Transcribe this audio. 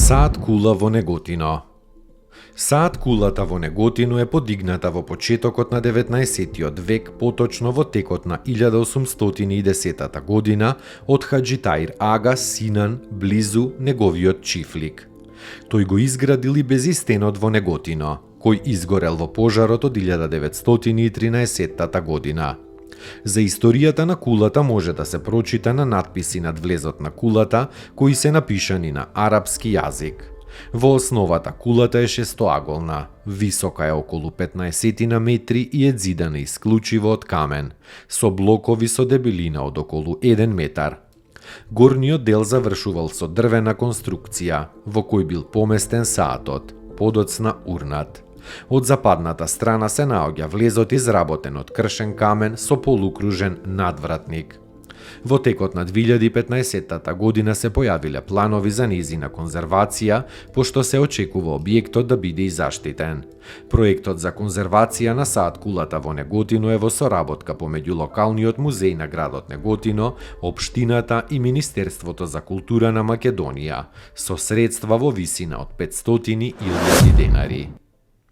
Саат кула во Неготино. Саат кулата во Неготино е подигната во почетокот на 19-тиот век, поточно во текот на 1810 година од Хаџи Таир Ага Синан близу неговиот чифлик. Тој го изградил и безистенот во Неготино, кој изгорел во пожарот од 1913 година. За историјата на кулата може да се прочита на надписи над влезот на кулата, кои се напишани на арапски јазик. Во основата кулата е шестоаголна, висока е околу 15 на метри и е зидана исклучиво од камен, со блокови со дебелина од околу 1 метар. Горниот дел завршувал со дрвена конструкција, во кој бил поместен саатот, подоцна урнат. Од западната страна се наоѓа влезот изработен од кршен камен со полукружен надвратник. Во текот на 2015 година се појавиле планови за нејзина конзервација, пошто се очекува објектот да биде и заштитен. Проектот за конзервација на саат кулата во Неготино е во соработка помеѓу локалниот музеј на градот Неготино, општината и Министерството за култура на Македонија, со средства во висина од 500.000 денари.